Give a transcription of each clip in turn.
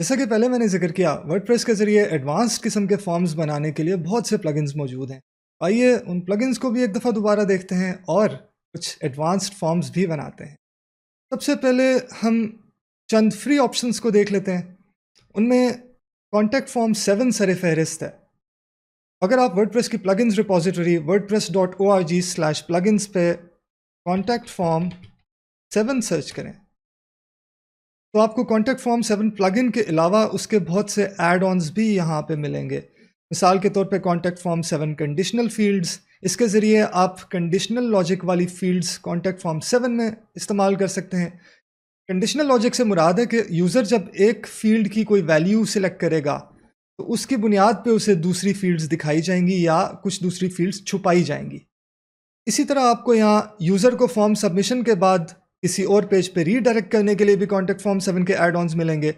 जैसा कि पहले मैंने ज़िक्र किया, वर्डप्रेस के ज़रिए एडवांस्ड किस्म के फॉर्म्स बनाने के लिए बहुत से प्लगइन्स मौजूद हैं। आइए उन प्लगइन्स को भी एक दफ़ा दोबारा देखते हैं और कुछ एडवांस्ड फॉर्म्स भी बनाते हैं। सबसे पहले हम चंद फ्री ऑप्शंस को देख लेते हैं। उनमें कॉन्टैक्ट फॉर्म 7 सर-ए-फ़हरिस्त है। अगर आप वर्डप्रेस की प्लगइन्स रिपॉजिटरी wordpress.org/plugins पे कॉन्टैक्ट फॉर्म 7 सर्च करें तो आपको कॉन्टैक्ट फॉर्म 7 प्लगइन के अलावा उसके बहुत से ऐड ऑन्स भी यहाँ पे मिलेंगे। मिसाल के तौर पे कॉन्टैक्ट फॉर्म 7 कंडीशनल फ़ील्ड्स, इसके ज़रिए आप कंडीशनल लॉजिक वाली फ़ील्ड्स कॉन्टैक्ट फॉर्म 7 में इस्तेमाल कर सकते हैं। कंडीशनल लॉजिक से मुराद है कि यूज़र जब एक फ़ील्ड की कोई वैल्यू सिलेक्ट करेगा, तो उसकी बुनियाद पे उसे दूसरी फ़ील्ड्स दिखाई जाएँगी या कुछ दूसरी फ़ील्ड्स छुपाई जाएँगी। इसी तरह आपको यहाँ यूज़र को फॉर्म सबमिशन के बाद किसी और पेज पे रीडायरेक्ट करने के लिए भी कॉन्टैक्ट फॉर्म 7 के ऐड ऑन्स मिलेंगे।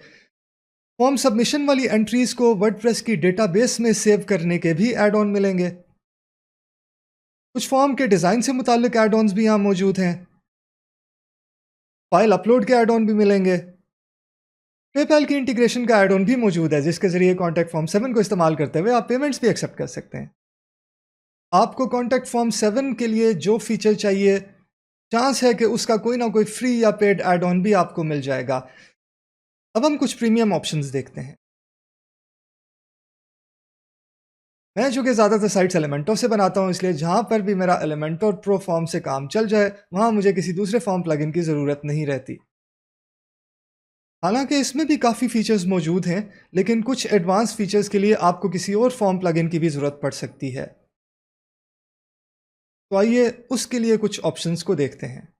फॉर्म सबमिशन वाली एंट्रीज़ को वर्डप्रेस की डेटाबेस में सेव करने के भी ऐड ऑन मिलेंगे। कुछ फॉर्म के डिज़ाइन से मुताल्लिक ऐड ऑन्स भी यहाँ मौजूद हैं। फाइल अपलोड के ऐड ऑन भी मिलेंगे। पेपैल की इंटीग्रेशन का ऐड ऑन भी मौजूद है, जिसके ज़रिए कॉन्टैक्ट फॉर्म 7 को इस्तेमाल करते हुए आप पेमेंट्स भी एक्सेप्ट कर सकते हैं। आपको कॉन्टैक्ट फॉर्म 7 के लिए जो फीचर चाहिए, चांस है कि उसका कोई ना कोई फ्री या पेड ऐड ऑन भी आपको मिल जाएगा। अब हम कुछ प्रीमियम ऑप्शंस देखते हैं। मैं चूँकि ज़्यादातर साइट्स एलिमेंटोर से बनाता हूँ, इसलिए जहाँ पर भी मेरा एलिमेंटोर प्रो फॉर्म से काम चल जाए, वहाँ मुझे किसी दूसरे फॉर्म प्लगइन की ज़रूरत नहीं रहती। हालाँकि इसमें भी काफ़ी फ़ीचर्स मौजूद हैं, लेकिन कुछ एडवांस फ़ीचर्स के लिए आपको किसी और फॉर्म प्लगइन की भी ज़रूरत पड़ सकती है। तो आइए उसके लिए कुछ ऑप्शंस को देखते हैं।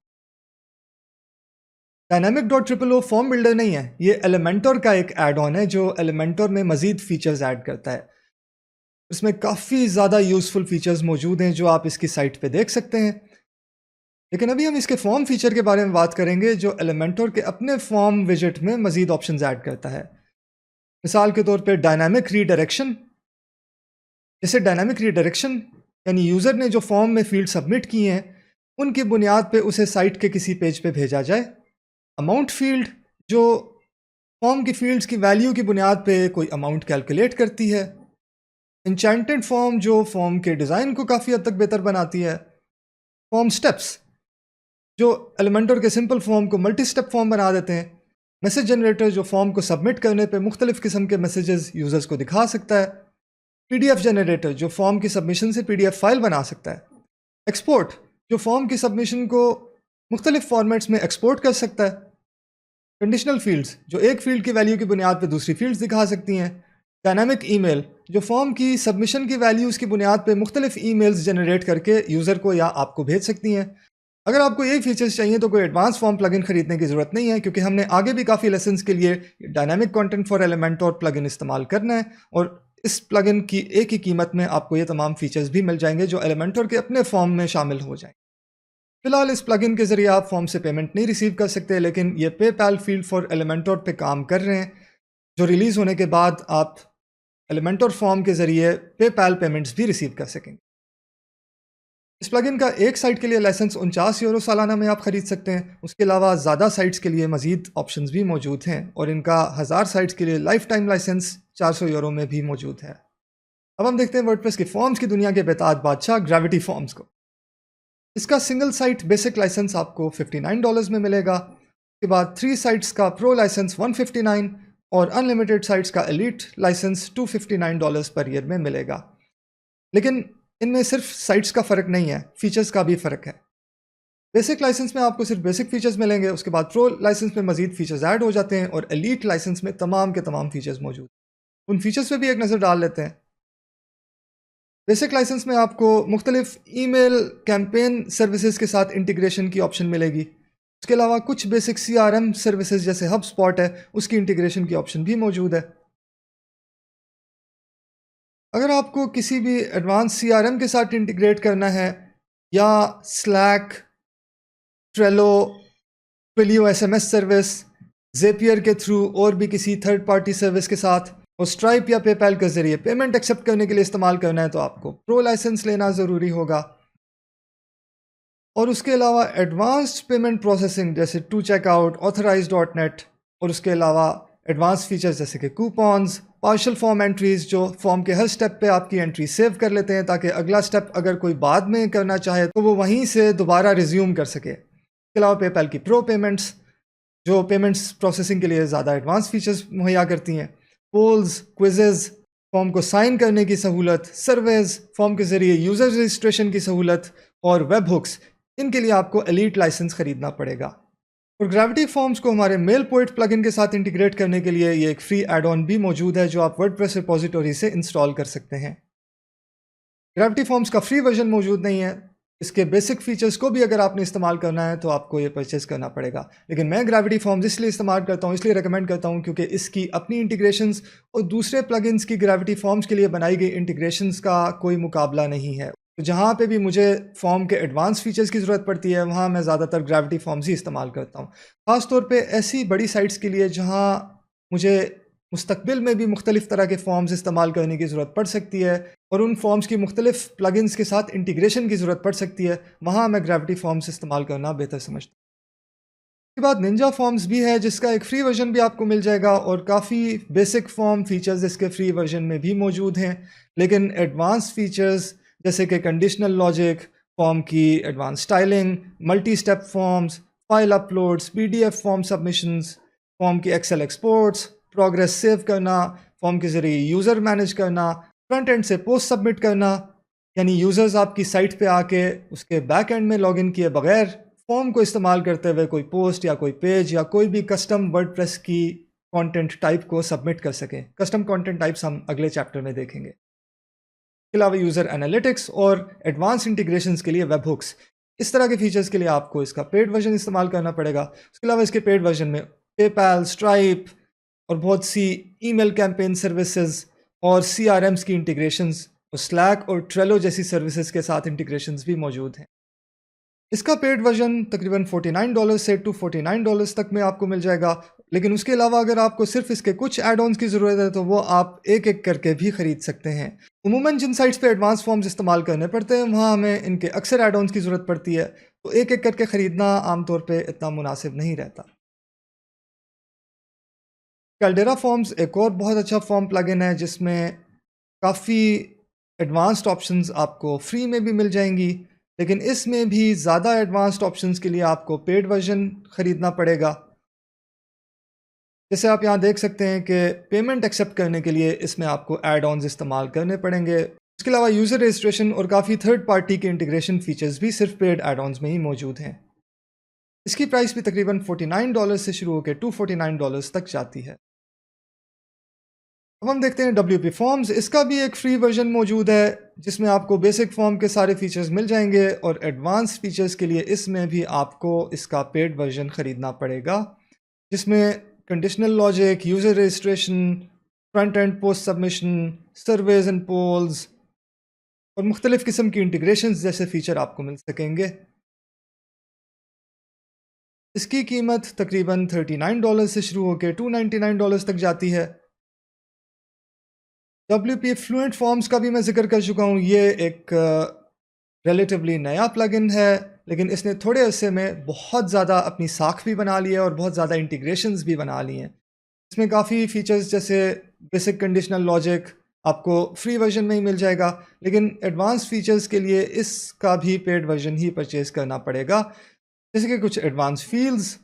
Dynamic.oo फॉर्म बिल्डर नहीं है, ये एलिमेंटोर का एक ऐड ऑन है जो एलिमेंटोर में मज़ीद फ़ीचर्स ऐड करता है। इसमें काफ़ी ज़्यादा यूज़फुल फ़ीचर्स मौजूद हैं जो आप इसकी साइट पे देख सकते हैं। लेकिन अभी हम इसके फॉर्म फ़ीचर के बारे में बात करेंगे जो एलिमेंटोर के अपने फॉर्म विजेट में मज़ीद ऑप्शंस ऐड करता है। मिसाल के तौर पे डायनामिक रीडायरेक्शन। जैसे डायनामिक रीडायरेक्शन यानी यूज़र ने जो फॉर्म में फ़ील्ड सबमिट की हैं, उनकी बुनियाद पे उसे साइट के किसी पेज पे भेजा जाए। अमाउंट फ़ील्ड जो फॉर्म की फ़ील्ड्स की वैल्यू की बुनियाद पे कोई अमाउंट कैलकुलेट करती है। एन्चेंटेड फॉर्म जो फॉर्म के डिज़ाइन को काफ़ी हद तक बेहतर बनाती है। फॉर्म स्टेप्स जो एलिमेंटर के सिंपल फॉर्म को मल्टी स्टेप फॉर्म बना देते हैं। मैसेज जनरेटर जो फॉर्म को सबमिट करने पे मुख्तलिफ किस्म के मैसेजेस यूज़र्स को दिखा सकता है। पीडीएफ जनरेटर जो फॉर्म की सबमिशन से पीडीएफ फाइल बना सकता है। एक्सपोर्ट जो फॉर्म की सबमिशन को मुख्तलिफ फॉर्मेट्स में एक्सपोर्ट कर सकता है। कंडीशनल फ़ील्ड्स जो एक फ़ील्ड की वैल्यू की बुनियाद पर दूसरी फ़ील्ड्स दिखा सकती हैं। डायनामिक ईमेल जो फॉर्म की सबमिशन की वैल्यूज़ की बुनियाद पे मुख्तलिफ ईमेल्स जनरेट करके यूज़र को या आपको भेज सकती हैं। अगर आपको यही फीचर्स चाहिए तो कोई एडवांस फॉर्म प्लगइन खरीदने की ज़रूरत नहीं है, क्योंकि हमने आगे भी काफ़ी लेसन्स के लिए डायनामिक कंटेंट फॉर एलिमेंटोर प्लगइन इस्तेमाल करना है, और इस प्लगइन की एक ही कीमत में आपको ये तमाम फीचर्स भी मिल जाएंगे जो एलिमेंटोर के अपने फॉर्म में शामिल हो जाएंगे। फिलहाल इस प्लगइन के ज़रिए आप फॉर्म से पेमेंट नहीं रिसीव कर सकते, लेकिन ये पेपैल फील्ड फॉर एलिमेंटोर पे काम कर रहे हैं, जो रिलीज़ होने के बाद आप एलिमेंटोर फॉर्म के ज़रिए पेपैल पेमेंट्स भी रिसीव कर सकेंगे। इस प्लगइन का एक साइट के लिए लाइसेंस 49 यूरो सालाना में आप ख़रीद सकते हैं। उसके अलावा ज़्यादा साइट्स के लिए मज़ीद ऑप्शंस भी मौजूद हैं, और इनका 1000 साइट्स के लिए लाइफ टाइम लाइसेंस 400 यूरो में भी मौजूद है। अब हम देखते हैं वर्डप्रेस के फॉर्म्स की दुनिया के बेताज बादशाह ग्रेविटी फॉर्म्स को। इसका सिंगल साइट बेसिक लाइसेंस आपको $59 में मिलेगा। उसके बाद 3 साइट्स का प्रो लाइसेंस 159 और अनलिमिटेड साइट्स का एलीट लाइसेंस $259 पर ईयर में मिलेगा। लेकिन इनमें सिर्फ साइट्स का फ़र्क नहीं है, फ़ीचर्स का भी फ़र्क है। बेसिक लाइसेंस में आपको सिर्फ बेसिक फ़ीचर्स मिलेंगे, उसके बाद प्रो लाइसेंस में मज़ीद फ़ीचर्स ऐड हो जाते हैं, और एलीट लाइसेंस में तमाम के तमाम फ़ीचर्स मौजूद। उन फ़ीचर्स पे भी एक नज़र डाल लेते हैं। बेसिक लाइसेंस में आपको मुख्तलिफ ईमेल कैंपेन सर्विसेज के साथ इंटीग्रेशन की ऑप्शन मिलेगी। उसके अलावा कुछ बेसिक CRM सर्विसेज जैसे हब स्पॉट है, उसकी इंटीग्रेशन की ऑप्शन भी मौजूद है। अगर आपको किसी भी एडवांस CRM के साथ इंटीग्रेट करना है, या Slack, Trello, Twilio SMS service, Zapier के थ्रू और भी किसी थर्ड पार्टी सर्विस के साथ, और स्ट्राइप या पेपैल के ज़रिए पेमेंट एक्सेप्ट करने के लिए इस्तेमाल करना है, तो आपको प्रो लाइसेंस लेना ज़रूरी होगा। और उसके अलावा एडवांस्ड पेमेंट प्रोसेसिंग जैसे टू चेकआउट, ऑथराइज्ड.net, और उसके अलावा एडवांस फीचर्स जैसे कि कूपन्स, पार्शियल फॉर्म एंट्रीज जो फॉर्म के हर स्टेप पे आपकी एंट्री सेव कर लेते हैं ताकि अगला स्टेप अगर कोई बाद में करना चाहे तो वो वहीं से दोबारा रिज्यूम कर सके। इसके अलावा पेपैल की प्रो पेमेंट्स जो पेमेंट्स प्रोसेसिंग के लिए ज़्यादा एडवांस फीचर्स मुहैया करती हैं। पोल्स, क्विजेज़, फॉर्म को साइन करने की सहूलत, सर्वेज, फॉर्म के ज़रिए यूज़र रजिस्ट्रेशन की सहूलत और वेब हुक्स, इनके लिए आपको एलीट लाइसेंस ख़रीदना पड़ेगा। और ग्रेविटी फॉर्म्स को हमारे मेल पोइट प्लगइन के साथ इंटीग्रेट करने के लिए ये एक फ्री एड ऑन भी मौजूद है जो आप वर्डप्रेस रिपोजिटरी से इंस्टॉल कर सकते हैं। ग्रेविटी फॉर्म्स का फ्री वर्जन मौजूद नहीं है, इसके बेसिक फीचर्स को भी अगर आपने इस्तेमाल करना है तो आपको ये परचेस करना पड़ेगा। लेकिन मैं ग्रेविटी फॉर्म्स इसलिए इस्तेमाल करता हूँ, इसलिए रिकमेंड करता हूँ क्योंकि इसकी अपनी इंटीग्रेशंस और दूसरे प्लगइन्स की ग्रेविटी फॉर्म्स के लिए बनाई गई इंटीग्रेशंस का कोई मुकाबला नहीं है। तो जहाँ पे भी मुझे फॉर्म के एडवांस फीचर्स की ज़रूरत पड़ती है वहाँ मैं ज़्यादातर ग्रेविटी फॉर्म्स ही इस्तेमाल करता हूँ। ख़ास तौर पे ऐसी बड़ी साइट्स के लिए जहाँ मुझे मुस्तकबिल में भी मुख्तलिफ़ तरह के फॉर्म्स इस्तेमाल करने की ज़रूरत पड़ सकती है और उन फॉर्म्स की मुख्तलिफ़ प्लगइन्स के साथ इंटीग्रेशन की ज़रूरत पड़ सकती है, वहाँ मैं ग्रेविटी फॉर्म्स इस्तेमाल करना बेहतर समझता हूँ। उसके बाद निंजा फॉर्म्स भी है जिसका एक फ़्री वर्जन भी आपको मिल जाएगा और काफ़ी बेसिक फॉर्म फीचर्स इसके फ्री वर्जन में भी मौजूद हैं। लेकिन एडवांस फीचर्स जैसे कि कंडीशनल लॉजिक, फॉर्म की advance styling, multi step forms, file uploads, PDF form submissions, form की एक्सेल एक्सपोर्ट्स, प्रोग्रेस सेव करना, फॉर्म के ज़रिए यूज़र मैनेज करना, फ्रंट एंड से पोस्ट सबमिट करना, यानी यूज़र्स आपकी साइट पे आके उसके बैक एंड में लॉगिन किए बगैर फॉर्म को इस्तेमाल करते हुए कोई पोस्ट या कोई पेज या कोई भी कस्टम वर्डप्रेस की कंटेंट टाइप को सबमिट कर सकें। कस्टम कंटेंट टाइप्स हम अगले चैप्टर में देखेंगे। इसके अलावा यूज़र एनालिटिक्स और एडवांस इंटीग्रेशंस के लिए वेब हुक्स, इस तरह के फीचर्स के लिए आपको इसका पेड वर्जन इस्तेमाल करना पड़ेगा। उसके अलावा इसके पेड वर्जन में पेपैल, स्ट्राइप और बहुत सी ईमेल कैंपेन सर्विसेज और सीआरएम्स की इंटीग्रेशंस और स्लैक और ट्रेलो जैसी सर्विसेज के साथ इंटीग्रेशंस भी मौजूद हैं। इसका पेड वर्जन तकरीबन $49 से $249 तक में आपको मिल जाएगा। लेकिन उसके अलावा अगर आपको सिर्फ इसके कुछ एड ऑन्स की ज़रूरत है तो वो आप एक एक करके भी ख़रीद सकते हैं। उमूमन जिन साइट्स पे एडवांस फॉर्म्स इस्तेमाल करने पड़ते हैं वहाँ हमें इनके अक्सर एड ऑन्स की ज़रूरत पड़ती है, तो एक एक करके ख़रीदना आमतौर पे इतना मुनासिब नहीं रहता। कैल्डेरा फॉर्म्स एक और बहुत अच्छा फॉर्म प्लगइन है जिसमें काफ़ी एडवांस्ड ऑप्शंस आपको फ्री में भी मिल जाएंगी, लेकिन इसमें भी ज़्यादा एडवांस्ड ऑप्शंस के लिए आपको पेड वर्जन ख़रीदना पड़ेगा। जैसे आप यहाँ देख सकते हैं कि पेमेंट एक्सेप्ट करने के लिए इसमें आपको एड ऑन्स इस्तेमाल करने पड़ेंगे। उसके अलावा यूज़र रजिस्ट्रेशन और काफ़ी थर्ड पार्टी के इंटीग्रेशन फ़ीचर्स भी सिर्फ पेड एड ऑन्स में ही मौजूद हैं। इसकी प्राइस भी तकरीबन $49 से शुरू होकर $249 तक जाती है। अब हम देखते हैं WP फॉर्म्स। इसका भी एक फ्री वर्जन मौजूद है जिसमें आपको बेसिक फॉर्म के सारे फीचर्स मिल जाएंगे और एडवांस फीचर्स के लिए इसमें भी आपको इसका पेड वर्जन ख़रीदना पड़ेगा, जिसमें conditional logic, user registration, front end post submission, surveys and polls और मुख्तलिफ़ किस्म की इंटीग्रेशंस जैसे फ़ीचर आपको मिल सकेंगे। इसकी कीमत तकरीबन $39 से शुरू होकर $299 तक जाती है। WP फ्लुएंट फॉर्म्स का भी मैं ज़िक्र कर चुका हूँ। ये एक रिलेटिवली नया प्लगइन है, लेकिन इसने थोड़े अरसे में बहुत ज़्यादा अपनी साख भी बना ली है और बहुत ज़्यादा इंटीग्रेशंस भी बना ली हैं। इसमें काफ़ी फ़ीचर्स जैसे बेसिक कंडीशनल लॉजिक आपको फ्री वर्जन में ही मिल जाएगा, लेकिन एडवांस फ़ीचर्स के लिए इसका भी पेड वर्जन ही परचेज़ करना पड़ेगा, जैसे कि कुछ एडवांस फील्ड्स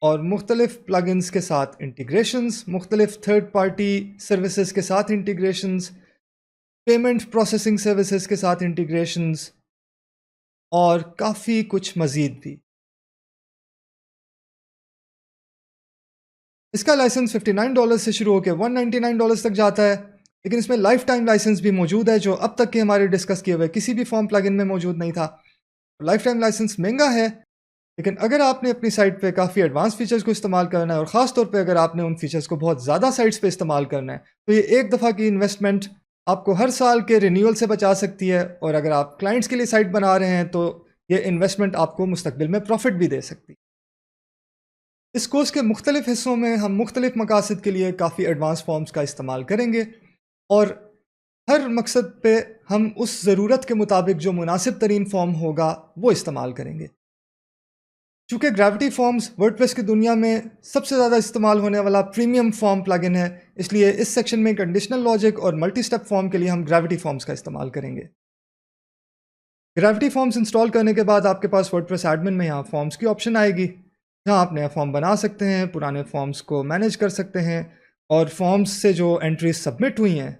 और मुख्तलिफ़ प्लगइन्स के साथ इंटीग्रेशंस, मुख्तलिफ़ थर्ड पार्टी सर्विसेज के साथ इंटीग्रेशंस, पेमेंट प्रोसेसिंग सर्विसेज के साथ इंटीग्रेशंस और काफ़ी कुछ मज़ीद भी। इसका लाइसेंस $59 से शुरू होकर $199 तक जाता है, लेकिन इसमें लाइफ टाइम लाइसेंस भी मौजूद है जो अब तक के हमारे डिस्कस किए हुए किसी भी फॉर्म प्लगइन में मौजूद नहीं था। लाइफ टाइम लाइसेंस महंगा है, लेकिन अगर आपने अपनी साइट पे काफ़ी एडवांस फीचर्स को इस्तेमाल करना है और ख़ास तौर पे अगर आपने उन फीचर्स को बहुत ज़्यादा साइट्स पे इस्तेमाल करना है, तो ये एक दफ़ा की इन्वेस्टमेंट आपको हर साल के रिन्यूअल से बचा सकती है और अगर आप क्लाइंट्स के लिए साइट बना रहे हैं तो ये इन्वेस्टमेंट आपको मुस्तकबिल में प्रॉफिट भी दे सकती है। इस कोर्स के मुख्तलिफ़ हिस्सों में हम मुख्तलिफ़ मकासद के लिए काफ़ी एडवांस फॉर्म्स का इस्तेमाल करेंगे और हर मकसद पे हम उस ज़रूरत के मुताबिक जो मुनासिब तरीन फॉर्म होगा वो इस्तेमाल करेंगे। चूँकि ग्रेविटी फॉर्म्स वर्डप्रेस की दुनिया में सबसे ज़्यादा इस्तेमाल होने वाला प्रीमियम फॉर्म प्लगइन है, इसलिए इस सेक्शन में कंडीशनल लॉजिक और मल्टी स्टेप फॉर्म के लिए हम ग्रेविटी फॉर्म्स का इस्तेमाल करेंगे। ग्रेविटी फॉर्म्स इंस्टॉल करने के बाद आपके पास वर्डप्रेस एडमिन में यहाँ फॉर्म्स की ऑप्शन आएगी, जहाँ आप नया फॉर्म बना सकते हैं, पुराने फॉर्म्स को मैनेज कर सकते हैं और फॉर्म्स से जो एंट्रीज सबमिट हुई हैं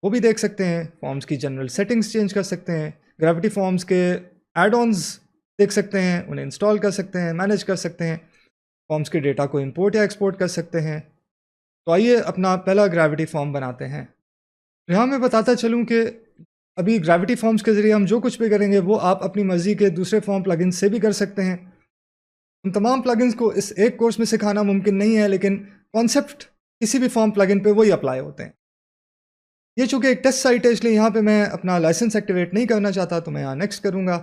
वो भी देख सकते हैं। फॉर्म्स की जनरल सेटिंग्स चेंज कर सकते हैं, ग्रेविटी फॉर्म्स के एड-ऑन्स देख सकते हैं, उन्हें इंस्टॉल कर सकते हैं, मैनेज कर सकते हैं, फॉर्म्स के डेटा को इंपोर्ट या एक्सपोर्ट कर सकते हैं। तो आइए अपना पहला ग्रेविटी फॉर्म बनाते हैं। यहाँ मैं बताता चलूँ कि अभी ग्रेविटी फॉर्म्स के ज़रिए हम जो कुछ भी करेंगे वो आप अपनी मर्ज़ी के दूसरे फॉर्म प्लगइन से भी कर सकते हैं। उन तमाम प्लगइन्स को इस एक कोर्स में सिखाना मुमकिन नहीं है, लेकिन कॉन्सेप्ट किसी भी फॉर्म प्लगइन पे वही अप्लाई होते हैं। ये चूँकि एक टेस्ट साइट है, इसलिए यहाँ पे मैं अपना लाइसेंस एक्टिवेट नहीं करना चाहता, तो मैं यहाँ नेक्स्ट करूँगा।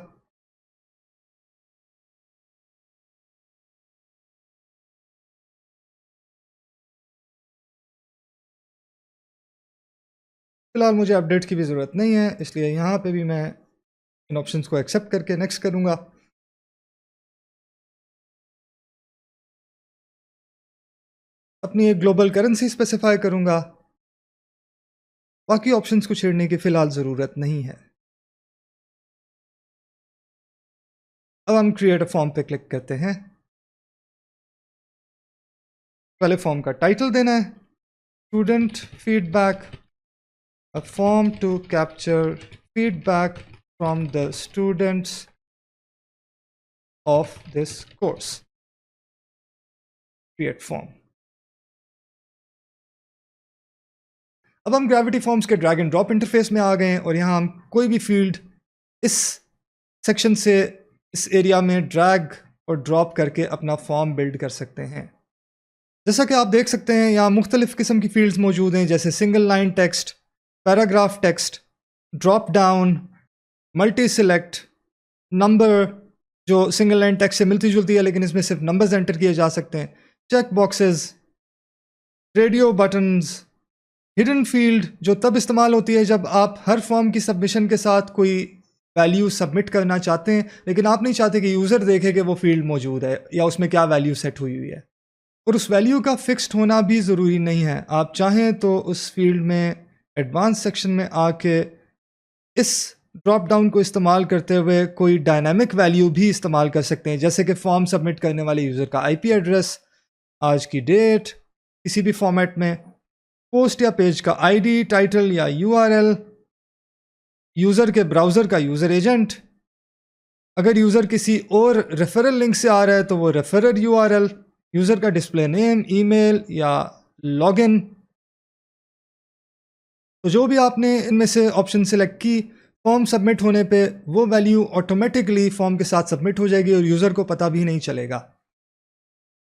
फिलहाल मुझे अपडेट की भी ज़रूरत नहीं है, इसलिए यहाँ पे भी मैं इन ऑप्शंस को एक्सेप्ट करके नेक्स्ट करूँगा। अपनी एक ग्लोबल करेंसी स्पेसिफाई करूँगा। बाकी ऑप्शंस को छेड़ने की फ़िलहाल ज़रूरत नहीं है। अब हम क्रिएट अ फॉर्म पे क्लिक करते हैं। पहले फॉर्म का टाइटल देना है, student feedback, a form to capture feedback from the students of this course. Create form. अब हम ग्रेविटी फॉर्म्स के ड्रैग एंड ड्रॉप इंटरफेस में आ गए हैं और यहाँ हम कोई भी फील्ड इस सेक्शन से इस एरिया में ड्रैग और ड्रॉप करके अपना फॉर्म बिल्ड कर सकते हैं। जैसा कि आप देख सकते हैं यहाँ मुख्तलिफ किस्म की फील्ड्स मौजूद हैं, जैसे single line text, paragraph text, drop down, multi select, number जो सिंगल लाइन टेक्स्ट से मिलती जुलती है लेकिन इसमें सिर्फ नंबर्स एंटर किए जा सकते हैं, check boxes, radio buttons, hidden field जो तब इस्तेमाल होती है जब आप हर फॉर्म की सबमिशन के साथ कोई वैल्यू सबमिट करना चाहते हैं लेकिन आप नहीं चाहते कि यूज़र देखे कि वो फील्ड मौजूद है या उसमें क्या वैल्यू सेट हुई हुई है। और उस वैल्यू का फिक्स्ड होना भी ज़रूरी नहीं है, आप चाहें तो उस फील्ड में एडवांस सेक्शन में आके इस ड्रॉप डाउन को इस्तेमाल करते हुए कोई डायनामिक वैल्यू भी इस्तेमाल कर सकते हैं, जैसे कि फॉर्म सबमिट करने वाले यूज़र का आईपी एड्रेस, आज की डेट, किसी भी फॉर्मेट में, पोस्ट या पेज का आईडी, टाइटल या यूआरएल, यूज़र के ब्राउज़र का यूज़र एजेंट, अगर यूज़र किसी और रेफरल लिंक से आ रहा है तो वो रेफरर यूआरएल, यूज़र का डिस्प्ले नेम, ईमेल या लॉगिन। तो जो भी आपने इनमें से ऑप्शन सेलेक्ट की, फॉर्म सबमिट होने पे वो वैल्यू ऑटोमेटिकली फॉर्म के साथ सबमिट हो जाएगी और यूज़र को पता भी नहीं चलेगा।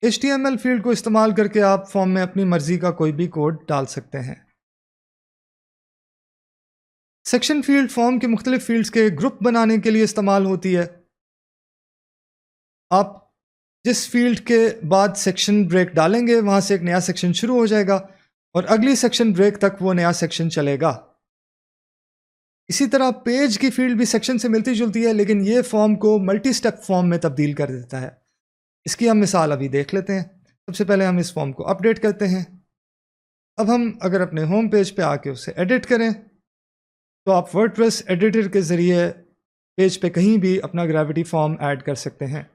HTML फील्ड को इस्तेमाल करके आप फॉर्म में अपनी मर्ज़ी का कोई भी कोड डाल सकते हैं। सेक्शन फील्ड फॉर्म के मुख्तलिफ फील्ड्स के ग्रुप बनाने के लिए इस्तेमाल होती है। आप जिस फील्ड के बाद सेक्शन ब्रेक डालेंगे वहाँ से एक नया सेक्शन शुरू हो जाएगा और अगली सेक्शन ब्रेक तक वो नया सेक्शन चलेगा। इसी तरह पेज की फील्ड भी सेक्शन से मिलती जुलती है, लेकिन ये फॉर्म को मल्टी स्टेप फॉर्म में तब्दील कर देता है। इसकी हम मिसाल अभी देख लेते हैं। सबसे पहले हम इस फॉर्म को अपडेट करते हैं। अब हम अगर अपने होम पेज पे आके उसे एडिट करें तो आप वर्डप्रेस एडिटर के ज़रिए पेज पे कहीं भी अपना ग्रेविटी फॉर्म ऐड कर सकते हैं।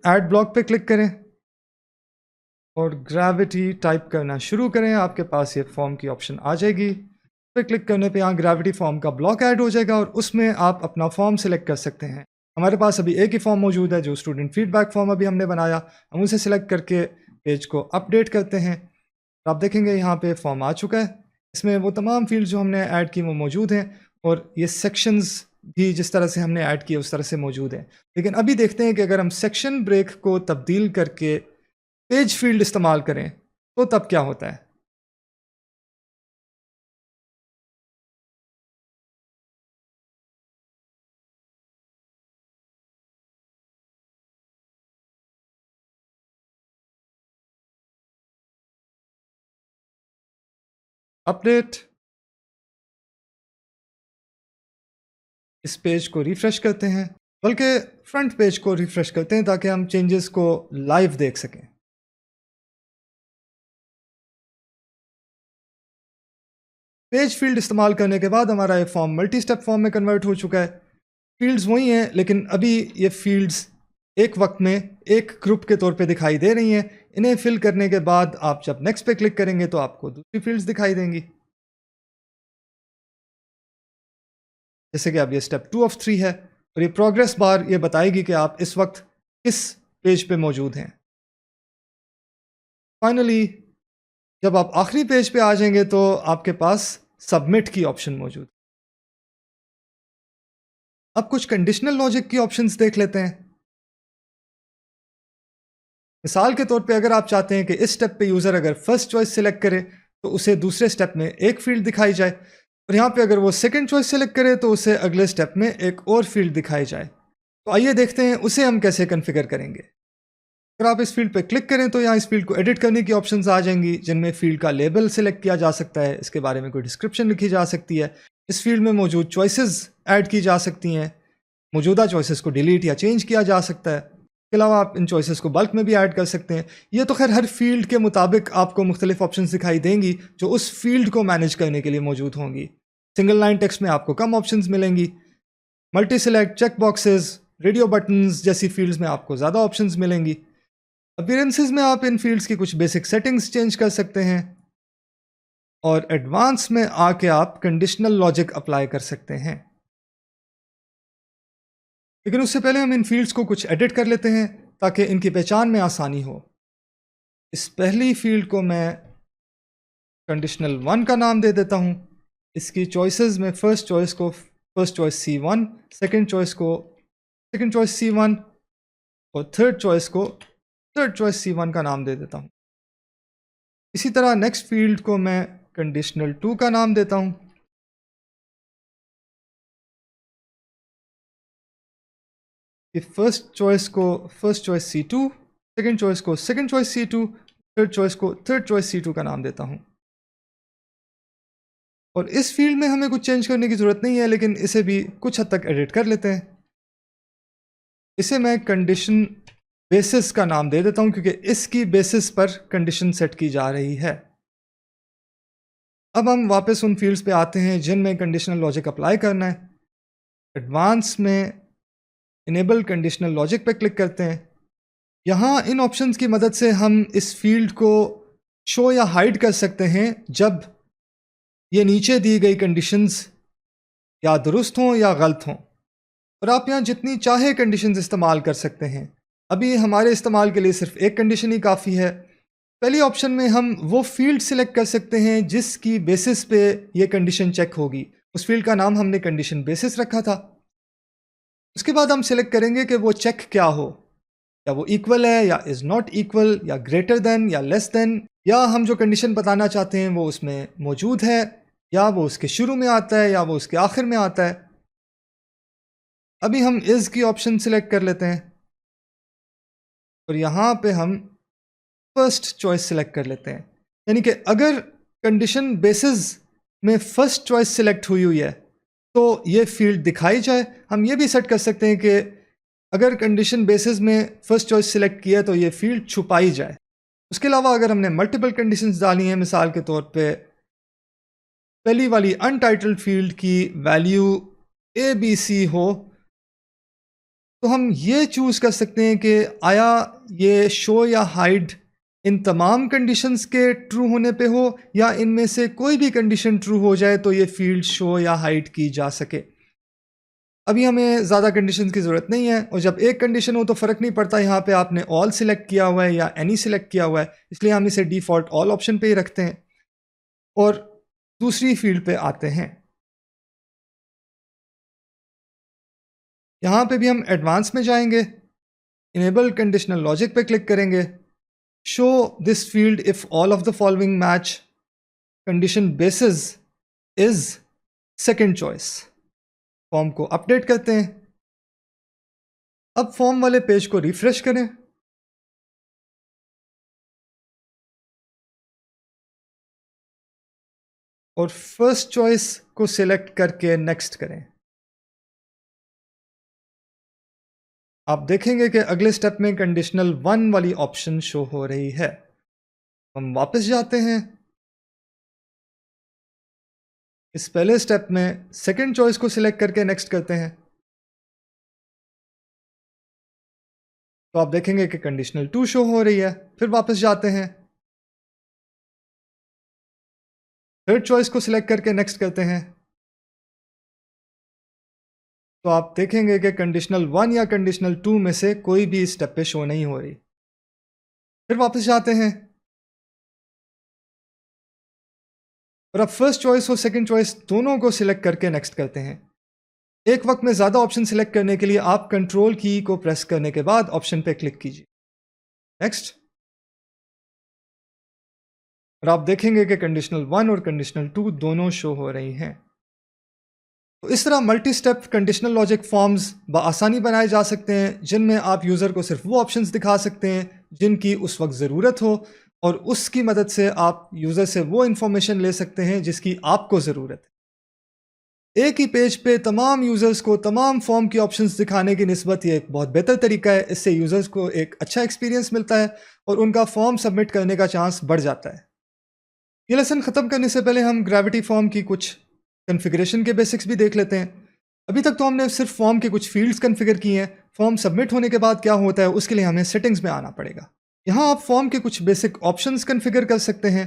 ऐड ब्लॉक पे क्लिक करें और ग्रेविटी टाइप करना शुरू करें। आपके पास ये फॉर्म की ऑप्शन आ जाएगी। पे क्लिक करने पे यहाँ ग्रेविटी फॉर्म का ब्लॉक ऐड हो जाएगा और उसमें आप अपना फॉर्म सिलेक्ट कर सकते हैं। हमारे पास अभी एक ही फॉर्म मौजूद है जो स्टूडेंट फीडबैक फॉर्म अभी हमने बनाया। हम उसे सिलेक्ट करके पेज को अपडेट करते हैं। तो आप देखेंगे यहाँ पे फॉर्म आ चुका है। इसमें वो तमाम फील्ड जो हमने ऐड की वो मौजूद हैं और ये सेक्शंस भी जिस तरह से हमने ऐड किए उस तरह से मौजूद हैं। लेकिन अभी देखते हैं कि अगर हम सेक्शन ब्रेक को तब्दील करके पेज फील्ड इस्तेमाल करें तो तब क्या होता है। अपडेट, इस पेज को रिफ्रेश करते हैं। बल्कि फ्रंट पेज को रिफ्रेश करते हैं ताकि हम चेंजेस को लाइव देख सकें। पेज फील्ड इस्तेमाल करने के बाद हमारा ये फॉर्म मल्टी स्टेप फॉर्म में कन्वर्ट हो चुका है। फील्ड्स वही हैं, लेकिन अभी ये फील्ड्स एक वक्त में एक ग्रुप के तौर पे दिखाई दे रही हैं। इन्हें फिल करने के बाद आप जब नेक्स्ट पे क्लिक करेंगे तो आपको दूसरी फील्ड्स दिखाई देंगी। जैसे कि अब ये स्टेप 2 of 3 है और ये प्रोग्रेस बार ये बताएगी कि आप इस वक्त किस पेज पे मौजूद हैं। फाइनली जब आप आखिरी पेज पे आ जाएंगे तो आपके पास सबमिट की ऑप्शन मौजूद। अब कुछ कंडीशनल लॉजिक की ऑप्शंस देख लेते हैं। मिसाल के तौर पे अगर आप चाहते हैं कि इस स्टेप पे यूज़र अगर फर्स्ट चॉइस सेलेक्ट करे तो उसे दूसरे स्टेप में एक फील्ड दिखाई जाए, और यहाँ पे अगर वो सेकंड चॉइस सेलेक्ट करे तो उसे अगले स्टेप में एक और फील्ड दिखाई जाए। तो आइए देखते हैं उसे हम कैसे कॉन्फ़िगर करेंगे। अगर आप इस फील्ड पे क्लिक करें तो यहाँ इस फील्ड को एडिट करने की ऑप्शंस आ जाएंगी, जिनमें फील्ड का लेबल सेलेक्ट किया जा सकता है, इसके बारे में कोई डिस्क्रिप्शन लिखी जा सकती है, इस फील्ड में मौजूद चॉइसेस ऐड की जा सकती हैं, मौजूदा चॉइसेस को डिलीट या चेंज किया जा सकता है। इसके अलावा आप इन चॉइसेस को बल्क में भी ऐड कर सकते हैं। ये तो खैर हर फील्ड के मुताबिक आपको मुख्तलिफ ऑप्शंस दिखाई देंगी जो उस फील्ड को मैनेज करने के लिए मौजूद होंगी। सिंगल लाइन टेक्स्ट में आपको कम ऑप्शंस मिलेंगी। Multi select, check boxes, radio buttons जैसी फील्ड्स में आपको ज़्यादा ऑप्शंस मिलेंगी। अपीयरेंसेस में आप इन फील्ड्स की कुछ बेसिक सेटिंग्स चेंज कर सकते हैं, और एडवांस में आके आप कंडीशनल लॉजिक अप्लाई कर सकते हैं। लेकिन उससे पहले हम इन फील्ड्स को कुछ एडिट कर लेते हैं ताकि इनकी पहचान में आसानी हो। इस पहली फील्ड को मैं कंडीशनल 1 का नाम दे देता हूँ। इसकी चॉइसेस में फर्स्ट चॉइस को first choice C1, second choice को सेकंड चॉइस C1 और थर्ड चॉइस को थर्ड चॉइस C1 का नाम दे देता हूँ। इसी तरह नेक्स्ट फील्ड को मैं कंडीशनल 2 का नाम देता हूँ। कि फर्स्ट चॉइस को first choice C2, second choice को second choice C2, third choice को थर्ड चॉइस C2 का नाम देता हूँ। और इस फील्ड में हमें कुछ चेंज करने की ज़रूरत नहीं है, लेकिन इसे भी कुछ हद तक एडिट कर लेते हैं। इसे मैं कंडीशन बेसिस का नाम दे देता हूँ क्योंकि इसकी बेसिस पर कंडीशन सेट की जा रही है। अब हम वापस उन फील्ड्स पे आते हैं जिनमें कंडीशनल लॉजिक अप्लाई करना है। एडवांस में इनेबल कंडीशनल लॉजिक पे क्लिक करते हैं। यहाँ इन ऑप्शंस की मदद से हम इस फील्ड को शो या हाइड कर सकते हैं जब ये नीचे दी गई कंडीशंस या दुरुस्त हों या गलत हों, और आप यहाँ जितनी चाहे कंडीशंस इस्तेमाल कर सकते हैं। अभी हमारे इस्तेमाल के लिए सिर्फ एक कंडीशन ही काफ़ी है। पहली ऑप्शन में हम वो फील्ड सिलेक्ट कर सकते हैं जिसकी बेसिस पे ये कंडीशन चेक होगी। उस फील्ड का नाम हमने कंडीशन बेसिस रखा था। उसके बाद हम सिलेक्ट करेंगे कि वो चेक क्या हो, या वो इक्वल है या इज़ नॉट इक्वल, या ग्रेटर देन या लेस देन, या हम जो कंडीशन बताना चाहते हैं वो उसमें मौजूद है, या वो उसके शुरू में आता है, या वो उसके आखिर में आता है। अभी हम इज़ की ऑप्शन सिलेक्ट कर लेते हैं और यहाँ पे हम फर्स्ट चॉइस सिलेक्ट कर लेते हैं। यानी कि अगर कंडीशन बेसिस में फर्स्ट चॉइस सिलेक्ट हुई हुई है तो ये फील्ड दिखाई जाए। हम ये भी सेट कर सकते हैं कि अगर कंडीशन बेसिस में फर्स्ट चॉइस सिलेक्ट किया तो ये फील्ड छुपाई जाए। उसके अलावा अगर हमने मल्टीपल कंडीशंस डाली हैं, मिसाल के तौर पे पहली वाली अनटाइटल्ड फील्ड की वैल्यू ABC हो, तो हम ये चूज़ कर सकते हैं कि आया ये शो या हाइड इन तमाम कंडीशंस के ट्रू होने पे हो, या इनमें से कोई भी कंडीशन ट्रू हो जाए तो ये फील्ड शो या हाइड की जा सके। अभी हमें ज़्यादा कंडीशंस की ज़रूरत नहीं है, और जब एक कंडीशन हो तो फ़र्क नहीं पड़ता यहाँ पे आपने ऑल सिलेक्ट किया हुआ है या एनी सिलेक्ट किया हुआ है, इसलिए हम इसे डिफ़ॉल्ट ऑल ऑप्शन पे ही रखते हैं और दूसरी फील्ड पे आते हैं। यहाँ पे भी हम एडवांस में जाएंगे, इनेबल कंडीशनल लॉजिक पे क्लिक करेंगे, show this field if all of the following match, condition basis is second choice. Form को अपडेट करते हैं। अब फॉर्म वाले पेज को रिफ्रेश करें और फर्स्ट चॉइस को सिलेक्ट करके नेक्स्ट करें। आप देखेंगे कि अगले स्टेप में कंडीशनल 1 वाली ऑप्शन शो हो रही है। हम वापस जाते हैं। इस पहले स्टेप में सेकंड चॉइस को सिलेक्ट करके नेक्स्ट करते हैं, तो आप देखेंगे कि कंडीशनल 2 शो हो रही है। फिर वापस जाते हैं, थर्ड चॉइस को सिलेक्ट करके नेक्स्ट करते हैं, तो आप देखेंगे कि कंडीशनल 1 या कंडीशनल 2 में से कोई भी इस स्टेप पे शो नहीं हो रही। फिर वापस जाते हैं और अब फर्स्ट चॉइस और सेकंड चॉइस दोनों को सिलेक्ट करके नेक्स्ट करते हैं। एक वक्त में ज़्यादा ऑप्शन सिलेक्ट करने के लिए आप कंट्रोल की को प्रेस करने के बाद ऑप्शन पे क्लिक कीजिए, नेक्स्ट। और आप देखेंगे कि कंडीशनल 1 और कंडीशनल 2 दोनों शो हो रही हैं। तो इस तरह multi step conditional logic forms बआसानी बनाए जा सकते हैं, जिनमें आप यूज़र को सिर्फ वो ऑप्शंस दिखा सकते हैं जिनकी उस वक्त ज़रूरत हो, और उसकी मदद से आप यूज़र से वो इंफॉर्मेशन ले सकते हैं जिसकी आपको ज़रूरत है। एक ही पेज पे तमाम यूज़र्स को तमाम फॉर्म की ऑप्शंस दिखाने की निस्बत ये एक बहुत बेहतर तरीका है। इससे यूज़र्स को एक अच्छा एक्सपीरियंस मिलता है और उनका फॉर्म सबमिट करने का चांस बढ़ जाता है। ये लेसन ख़त्म करने से पहले हम ग्रेविटी फॉर्म की कुछ कॉन्फ़िगरेशन के बेसिक्स भी देख लेते हैं। अभी तक तो हमने सिर्फ फॉर्म के कुछ फील्ड्स कॉन्फ़िगर किए हैं। फॉर्म सबमिट होने के बाद क्या होता है उसके लिए हमें सेटिंग्स में आना पड़ेगा। यहाँ आप फॉर्म के कुछ बेसिक ऑप्शंस कॉन्फ़िगर कर सकते हैं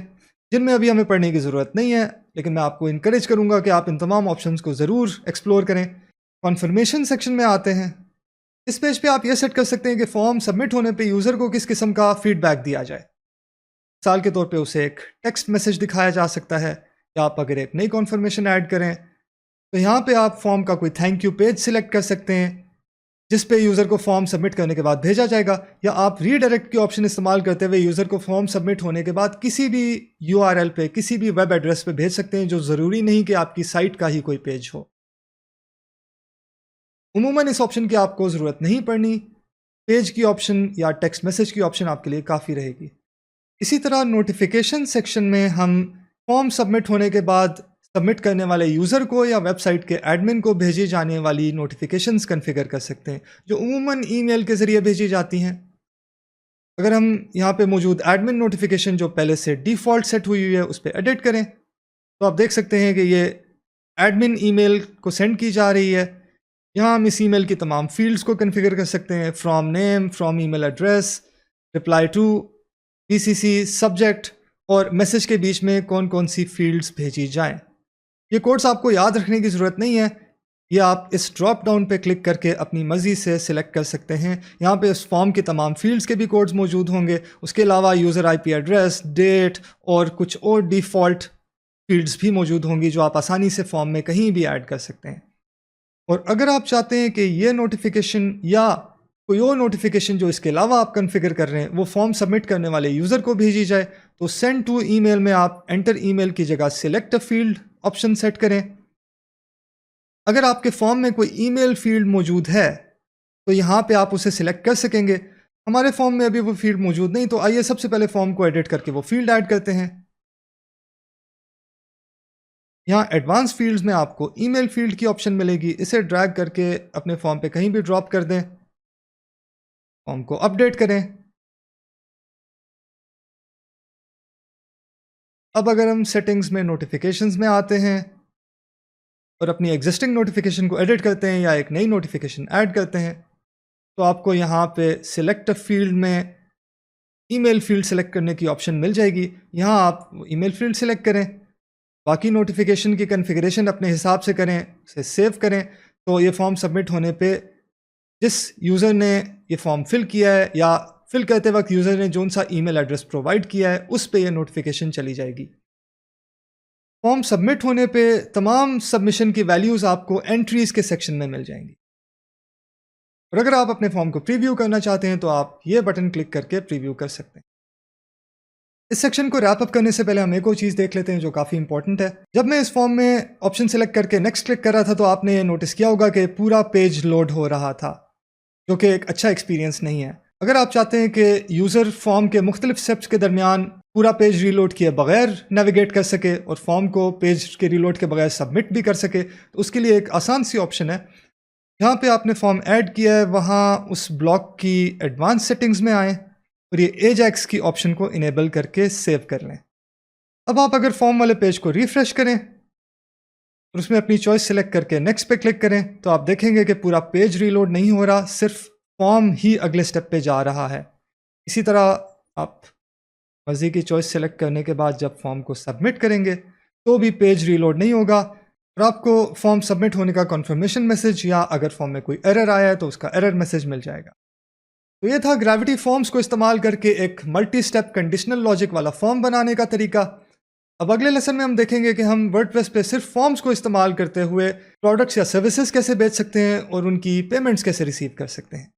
जिनमें अभी हमें पढ़ने की ज़रूरत नहीं है, लेकिन मैं आपको इनकरेज करूँगा कि आप इन तमाम ऑप्शंस को ज़रूर एक्सप्लोर करें। कॉन्फर्मेशन सेक्शन में आते हैं। इस पेज पे आप ये सेट कर सकते हैं कि फॉर्म सबमिट होने पे यूज़र को किस किस्म का फीडबैक दिया जाए। मिसाल के तौर पे उसे एक टेक्स्ट मैसेज दिखाया जा सकता है, या आप अगर एक नई कॉन्फर्मेशन ऐड करें तो यहाँ पे आप फॉर्म का कोई थैंक यू पेज सिलेक्ट कर सकते हैं जिस पे यूज़र को फॉर्म सबमिट करने के बाद भेजा जाएगा, या आप रीडायरेक्ट की ऑप्शन इस्तेमाल करते हुए यूज़र को फॉर्म सबमिट होने के बाद किसी भी URL पे, किसी भी वेब एड्रेस पे भेज सकते हैं, जो ज़रूरी नहीं कि आपकी साइट का ही कोई पेज हो। उमूमन इस ऑप्शन की आपको ज़रूरत नहीं पड़नी। पेज की ऑप्शन या टेक्स्ट मैसेज की ऑप्शन आपके लिए काफ़ी रहेगी। इसी तरह नोटिफिकेशन सेक्शन में हम फॉर्म सबमिट होने के बाद सबमिट करने वाले यूज़र को या वेबसाइट के एडमिन को भेजी जाने वाली नोटिफिकेशंस कॉन्फ़िगर कर सकते हैं, जो उमूमन ईमेल के ज़रिए भेजी जाती हैं। अगर हम यहाँ पे मौजूद एडमिन नोटिफिकेशन जो पहले से डिफ़ॉल्ट सेट हुई है उस पर एडिट करें, तो आप देख सकते हैं कि ये एडमिन ईमेल को सेंड की जा रही है। यहाँ हम इस ईमेल की तमाम फील्ड्स को कॉन्फ़िगर कर सकते हैं, from name, from email address, reply to, PCC, subject और मैसेज के बीच में कौन कौन सी फील्ड्स भेजी जाएं। ये कोड्स आपको याद रखने की ज़रूरत नहीं है, ये आप इस ड्रॉप डाउन पे क्लिक करके अपनी मर्ज़ी से सिलेक्ट कर सकते हैं। यहाँ पे इस फॉर्म के तमाम फील्ड्स के भी कोड्स मौजूद होंगे। उसके अलावा यूज़र IP एड्रेस, डेट और कुछ और डिफ़ॉल्ट फील्ड्स भी मौजूद होंगी जो आप आसानी से फॉर्म में कहीं भी ऐड कर सकते हैं। और अगर आप चाहते हैं कि ये नोटिफिकेशन या कोई और नोटिफिकेशन जो इसके अलावा आप कॉन्फ़िगर कर रहे हैं वो फॉर्म सबमिट करने वाले यूज़र को भेजी जाए, तो सेंड टू ईमेल में आप एंटर ईमेल की जगह select a field option set करें। अगर आपके फॉर्म में कोई ईमेल फील्ड मौजूद है तो यहाँ पे आप उसे सिलेक्ट कर सकेंगे। हमारे फॉर्म में अभी वो फील्ड मौजूद नहीं, तो आइए सबसे पहले फॉर्म को एडिट करके वो फील्ड ऐड करते हैं। यहाँ एडवांस फील्ड्स में आपको ईमेल फील्ड की ऑप्शन मिलेगी। इसे ड्रैग करके अपने फॉर्म पे कहीं भी ड्रॉप कर दें, फॉर्म को अपडेट करें। अब अगर हम सेटिंग्स में नोटिफिकेशंस में आते हैं और अपनी एग्जिस्टिंग नोटिफिकेशन को एडिट करते हैं या एक नई नोटिफिकेशन ऐड करते हैं, तो आपको यहाँ पे सिलेक्ट फील्ड में ईमेल फील्ड सेलेक्ट करने की ऑप्शन मिल जाएगी। यहाँ आप ईमेल फील्ड सेलेक्ट करें, बाकी नोटिफिकेशन की कॉन्फ़िगरेशन अपने हिसाब से करें, उसे सेव करें, तो ये फॉर्म सबमिट होने पे जिस यूज़र ने ये फॉर्म फिल किया है या फिल करते वक्त यूज़र ने जोन सा ईमेल एड्रेस प्रोवाइड किया है उस पे ये नोटिफिकेशन चली जाएगी। फॉर्म सबमिट होने पे तमाम सबमिशन की वैल्यूज़ आपको एंट्रीज़ के सेक्शन में मिल जाएंगी। और अगर आप अपने फॉर्म को प्रीव्यू करना चाहते हैं तो आप ये बटन क्लिक करके प्रीव्यू कर सकते हैं। इस सेक्शन को रैप अप करने से पहले हम एक और चीज़ देख लेते हैं जो काफ़ी इंपॉर्टेंट है। जब मैं इस फॉर्म में ऑप्शन सेलेक्ट करके नेक्स्ट क्लिक कर रहा था तो आपने ये नोटिस किया होगा कि पूरा पेज लोड हो रहा था, जो कि एक अच्छा एक्सपीरियंस नहीं है। अगर आप चाहते हैं कि यूज़र फॉर्म के मुख्तलिफ स्टेप्स के दरमियान पूरा पेज रीलोड किए बगैर नेविगेट कर सके और फॉर्म को पेज के रीलोड के बगैर सबमिट भी कर सके, तो उसके लिए एक आसान सी ऑप्शन है। जहाँ पे आपने फॉर्म ऐड किया है वहाँ उस ब्लॉक की एडवांस सेटिंग्स में आएँ और ये एजाक्स की ऑप्शन को इनेबल करके सेव कर लें। अब आप अगर फॉर्म वाले पेज को रिफ्रेश करें और उसमें अपनी चॉइस सेलेक्ट करके नेक्स्ट पे क्लिक करें तो आप देखेंगे कि पूरा पेज रीलोड नहीं हो रहा, सिर्फ फॉर्म ही अगले स्टेप पे जा रहा है। इसी तरह आप मर्जी की चॉइस सेलेक्ट करने के बाद जब फॉर्म को सबमिट करेंगे तो भी पेज रीलोड नहीं होगा और आपको फॉर्म सबमिट होने का कंफर्मेशन मैसेज या अगर फॉर्म में कोई एरर आया है तो उसका एरर मैसेज मिल जाएगा। तो ये था ग्रेविटी फॉर्म्स को इस्तेमाल करके एक मल्टी स्टेप कंडीशनल लॉजिक वाला फॉर्म बनाने का तरीका। अब अगले लेसन में हम देखेंगे कि हम वर्डप्रेस पे सिर्फ फॉर्म्स को इस्तेमाल करते हुए प्रोडक्ट्स या सर्विसेज कैसे बेच सकते हैं और उनकी पेमेंट्स कैसे रिसीव कर सकते हैं।